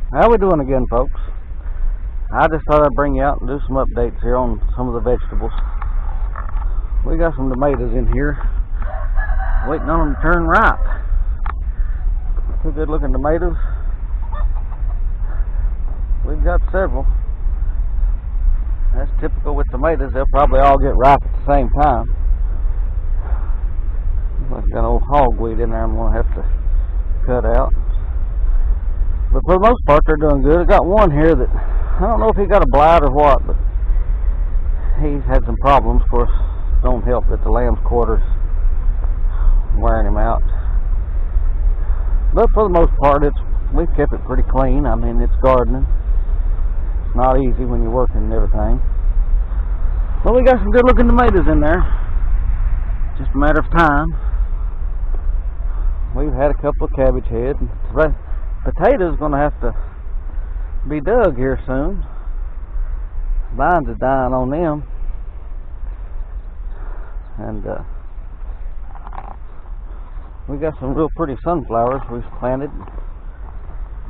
How we doing again, folks? I just thought I'd bring you out and do some updates here on some of the vegetables. We got some tomatoes in here, waiting on them to turn ripe. Two good looking tomatoes. We've got several. That's typical with tomatoes, they'll probably all get ripe at the same time. I've got old hogweed in there I'm going to have to cut out. But for the most part, they're doing good. I got one here that, I don't know if he got a blight or what, but he's had some problems. Of course, don't help that the lamb's quarters wearing him out. But for the most part, we've kept it pretty clean. I mean, it's gardening. It's not easy when you're working and everything. But we got some good looking tomatoes in there. Just a matter of time. We've had a couple of cabbage heads. Potatoes going to have to be dug here soon. Vines are dying on them. And we got some real pretty sunflowers we've planted and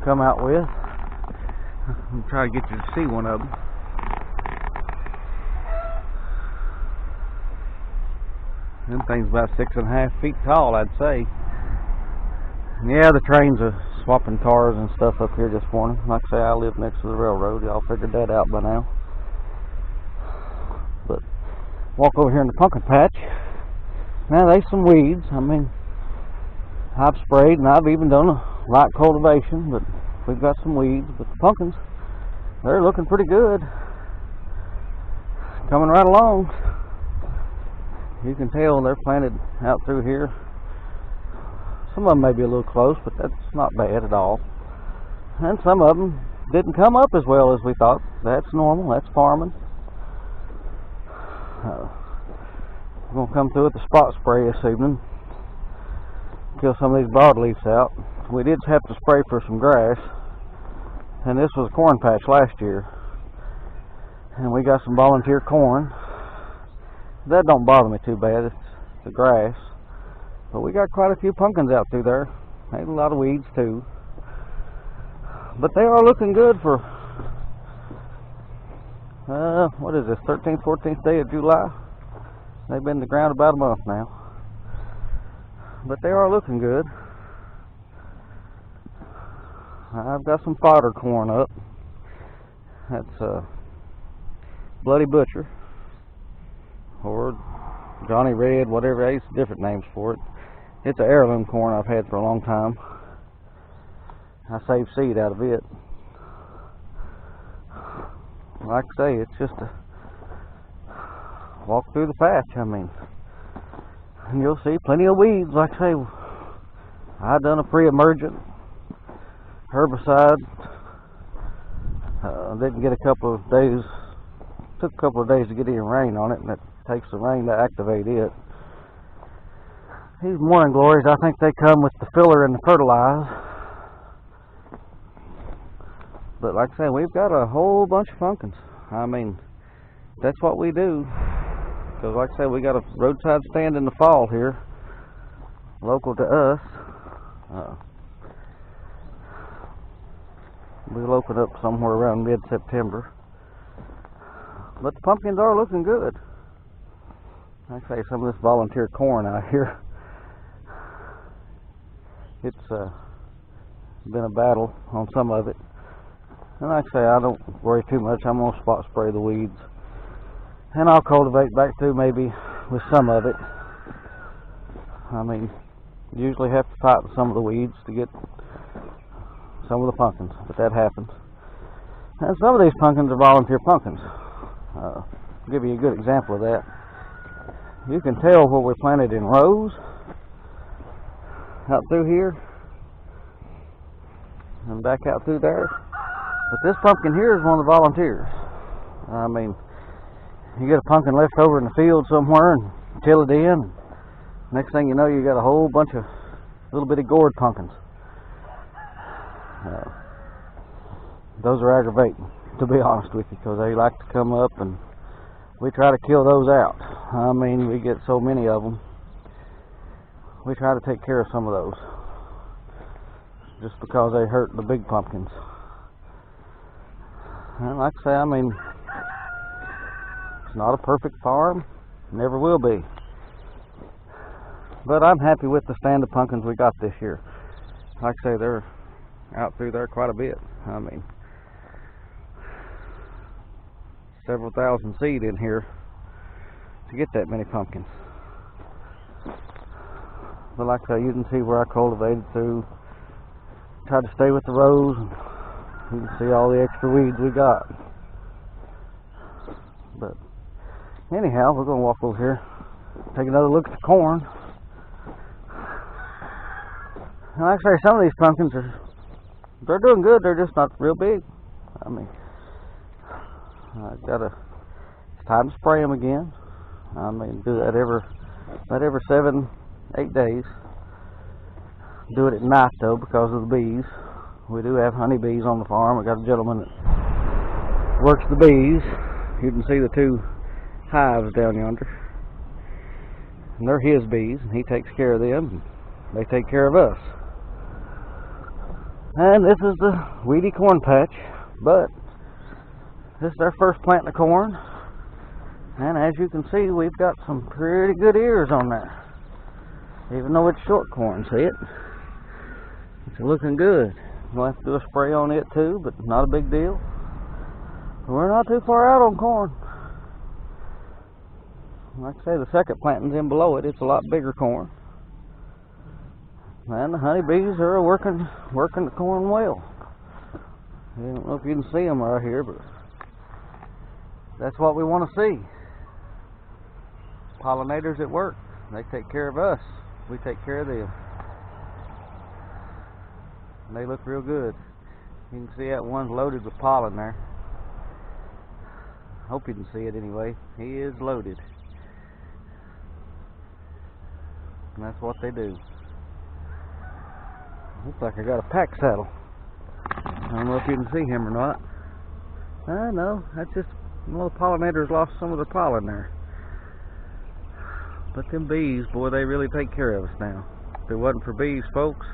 come out with. I'm trying to get you to see one of them. Them things about 6.5 feet tall, I'd say. And yeah, the trains are swapping cars and stuff up here this morning. Like I say, I live next to the railroad. Y'all figured that out by now. But walk over here in the pumpkin patch. Now there's some weeds. I mean, I've sprayed and I've even done a light cultivation, but we've got some weeds. But the pumpkins, they're looking pretty good. Coming right along. You can tell they're planted out through here. Some of them may be a little close, but that's not bad at all. And some of them didn't come up as well as we thought. That's normal. That's farming. We're going to come through with the spot spray this evening. Kill some of these broadleafs out. We did have to spray for some grass. And this was a corn patch last year. And we got some volunteer corn. That don't bother me too bad. It's the grass. But we got quite a few pumpkins out through there. Maybe a lot of weeds too. But they are looking good for, what is this, 13th, 14th day of July? They've been in the ground about a month now. But they are looking good. I've got some fodder corn up. That's Bloody Butcher. Or Johnny Red, whatever, there's different names for it. It's an heirloom corn I've had for a long time. I save seed out of it. Like I say, it's just a walk through the patch. I mean, and you'll see plenty of weeds. Like I say, I done a pre-emergent herbicide. Didn't get a couple of days. Took a couple of days to get any rain on it, and it takes the rain to activate it. These morning glories, I think they come with the filler and the fertilizer. But like I say, we've got a whole bunch of pumpkins. I mean, that's what we do. Because like I say, we got a roadside stand in the fall here, local to us. We'll open up somewhere around mid-September. But the pumpkins are looking good. Like I say, some of this volunteer corn out here, it's been a battle on some of it. And like I say, I don't worry too much. I'm going to spot spray the weeds. And I'll cultivate back through maybe with some of it. I mean, you usually have to fight with some of the weeds to get some of the pumpkins, but that happens. And some of these pumpkins are volunteer pumpkins. I'll give you a good example of that. You can tell where we planted in rows out through here and back out through there. But this pumpkin here is one of the volunteers. I mean, you get a pumpkin left over in the field somewhere and till it in. Next thing you know, you got a whole bunch of little bitty gourd pumpkins. Those are aggravating, to be honest with you, because they like to come up and we try to kill those out. I mean, we get so many of them. We try to take care of some of those just because they hurt the big pumpkins. And like I say, I mean, it's not a perfect farm, never will be. But I'm happy with the stand of pumpkins we got this year. Like I say, they're out through there quite a bit. I mean, several thousand seed in here to get that many pumpkins. But like I say, you can see where I cultivated through. Tried to stay with the rows, and you can see all the extra weeds we got. But anyhow, we're going to walk over here, take another look at the corn. And like I say, some of these pumpkins they're doing good. They're just not real big. I mean, it's time to spray them again. I mean, do that every 7-8 days. Do it at night though, because of the bees. We do have honeybees on the farm. We got a gentleman that works the bees. You can see the 2 hives down yonder, and they're his bees, and he takes care of them. And they take care of us. And this is the weedy corn patch, but this is our first plant of corn, and as you can see, we've got some pretty good ears on there. Even though it's short corn, see it? It's looking good. We'll have to do a spray on it too, but not a big deal. We're not too far out on corn. Like I say, the second planting's in below it. It's a lot bigger corn. And the honeybees are working the corn well. I don't know if you can see them right here, but that's what we want to see. Pollinators at work. They take care of us. We take care of them. And they look real good. You can see that one's loaded with pollen there. Hope you can see it anyway. He is loaded. And that's what they do. Looks like I got a pack saddle. I don't know if you can see him or not. No, that's just, well, the pollinators lost some of their pollen there. But them bees, boy, they really take care of us now. If it wasn't for bees, folks,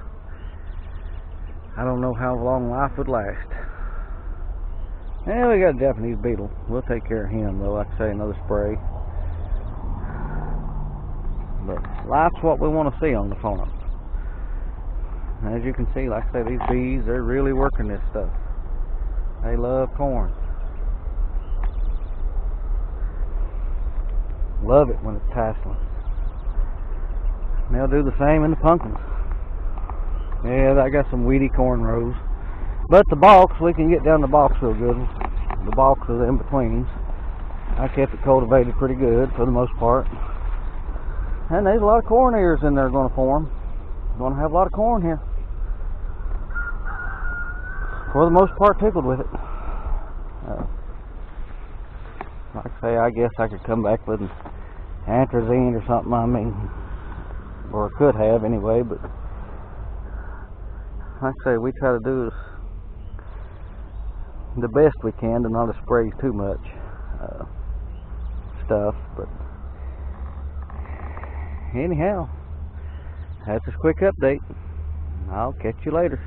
I don't know how long life would last. And we got a Japanese beetle. We'll take care of him, though. Like I say, another spray. But life's what we want to see on the farm. As you can see, like I say, these bees, they're really working this stuff. They love corn. Love it when it's tasseling. And they'll do the same in the pumpkins. Yeah, I got some weedy corn rows. But the balks, we can get down the balks real good. The balks are the in-betweens. I kept it cultivated pretty good for the most part. And there's a lot of corn ears in there going to form. Going to have a lot of corn here. For the most part, tickled with it. Like I say, I guess I could come back with an anthracene or something, I mean, or could have anyway, but like I say, we try to do the best we can to not spray too much stuff, but anyhow, that's a quick update. I'll catch you later.